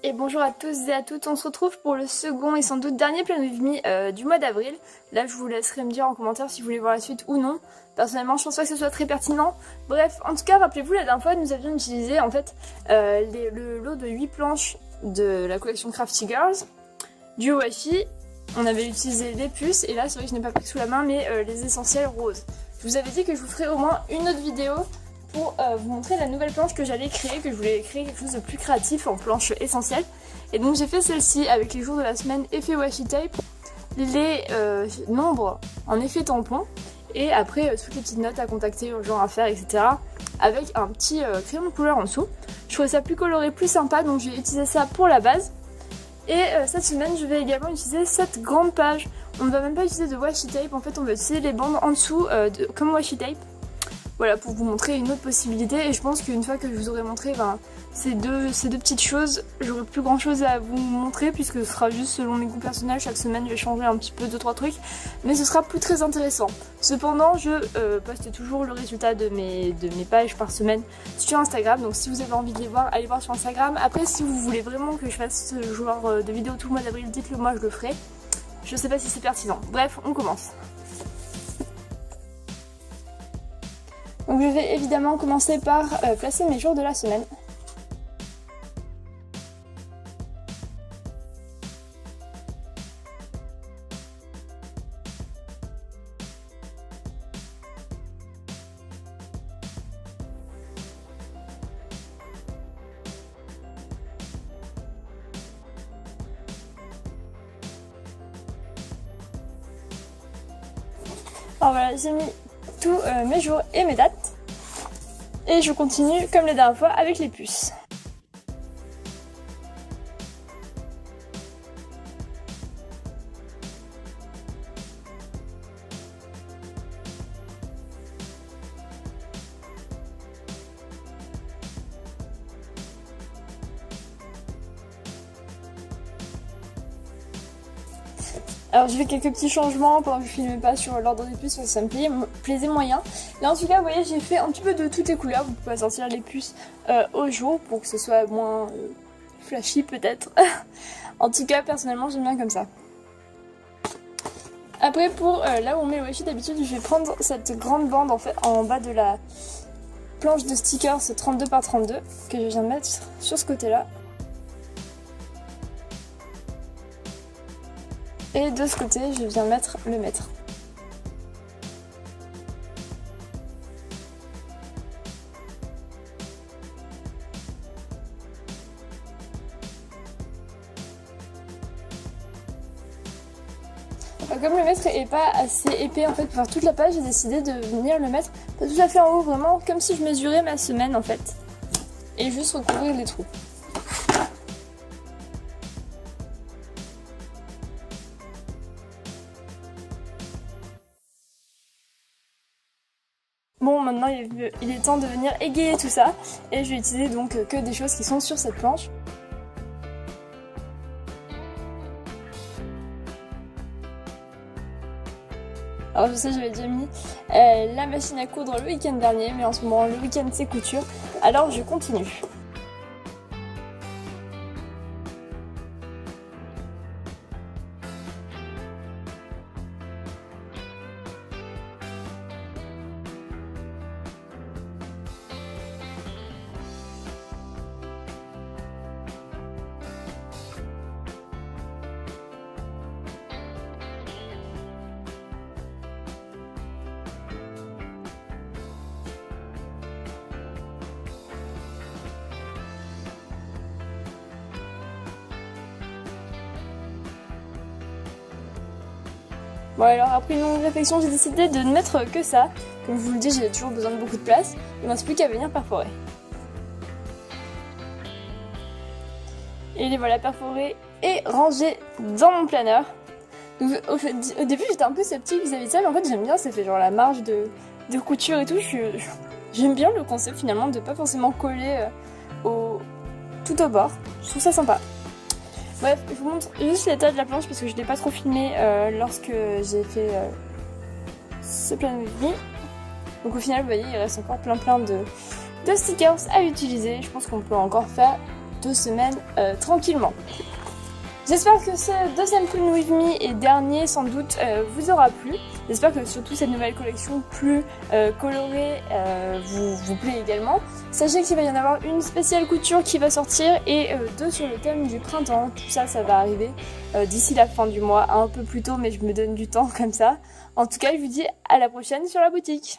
Et bonjour à tous et à toutes, on se retrouve pour le second et sans doute dernier Plan With Me du mois d'avril. Là je vous laisserai me dire en commentaire si vous voulez voir la suite ou non. Personnellement je pense pas que ce soit très pertinent. Bref, en tout cas rappelez-vous la dernière fois nous avions utilisé en fait le lot de 8 planches de la collection Crafty Girls, du Washi. On avait utilisé les puces et là c'est vrai que je n'ai pas pris sous la main mais les essentiels roses. Je vous avais dit que je vous ferai au moins une autre vidéo pour vous montrer la nouvelle planche que j'allais créer, que je voulais créer quelque chose de plus créatif en planche essentielle. Et donc j'ai fait celle-ci avec les jours de la semaine effet washi tape, les nombres en effet tampon, et après toutes les petites notes à contacter, aux gens à faire, etc. Avec un petit crayon de couleur en dessous. Je trouvais ça plus coloré, plus sympa, donc j'ai utilisé ça pour la base. Et cette semaine je vais également utiliser cette grande page. On ne va même pas utiliser de washi tape, en fait on va utiliser les bandes en dessous comme washi tape. Voilà, pour vous montrer une autre possibilité, et je pense qu'une fois que je vous aurai montré ces deux petites choses, j'aurai plus grand chose à vous montrer puisque ce sera juste selon mes goûts personnels. Chaque semaine je vais changer un petit peu 2-3 trucs, mais ce sera plus très intéressant. Cependant je poste toujours le résultat de mes pages par semaine sur Instagram, donc si vous avez envie de les voir, allez voir sur Instagram. Après si vous voulez vraiment que je fasse ce genre de vidéo tout le mois d'avril, dites-le moi, je le ferai. Je sais pas si c'est pertinent. Bref, on commence. Donc je vais évidemment commencer par placer mes jours de la semaine. Alors voilà, j'ai mis tous mes jours et mes dates. Et je continue comme la dernière fois avec les puces. Alors j'ai fait quelques petits changements pendant que je filmais pas sur l'ordre des puces parce que ça me plaisait moyen. Là en tout cas vous voyez j'ai fait un petit peu de toutes les couleurs. Vous pouvez sortir les puces au jour pour que ce soit moins flashy peut-être. En tout cas personnellement j'aime bien comme ça. Après pour là où on met le washi d'habitude, je vais prendre cette grande bande en fait en bas de la planche de stickers 32 par 32 que je viens de mettre sur ce côté là. Et de ce côté, je viens mettre le mètre. Comme le mètre est pas assez épais en fait pour faire toute la page, j'ai décidé de venir le mettre pas tout à fait en haut, vraiment comme si je mesurais ma semaine en fait. Et juste recouvrir les trous. Bon, maintenant il est temps de venir égayer tout ça, et je vais utiliser donc que des choses qui sont sur cette planche. Alors je sais, j'avais déjà mis la machine à coudre le week-end dernier, mais en ce moment le week-end c'est couture, alors je continue. Bon alors après une longue réflexion, j'ai décidé de ne mettre que ça. Comme je vous le dis, j'ai toujours besoin de beaucoup de place. Il ne reste plus qu'à venir perforer. Et les voilà perforés et rangés dans mon planeur. Donc, au début j'étais un peu sceptique vis-à-vis de ça, mais en fait j'aime bien, ça fait genre la marge de couture et tout. J'aime bien le concept finalement de pas forcément coller tout au bord. Je trouve ça sympa. Bref, je vous montre juste l'état de la planche parce que je ne l'ai pas trop filmé lorsque j'ai fait ce Plan With Me. Donc au final, vous voyez, il reste encore plein de stickers à utiliser. Je pense qu'on peut encore faire 2 semaines tranquillement. J'espère que ce deuxième Clean With Me et dernier sans doute vous aura plu. J'espère que surtout cette nouvelle collection plus colorée vous plaît également. Sachez qu'il va y en avoir une spéciale couture qui va sortir et 2 sur le thème du printemps. Tout ça, ça va arriver d'ici la fin du mois, un peu plus tôt mais je me donne du temps comme ça. En tout cas, je vous dis à la prochaine sur la boutique.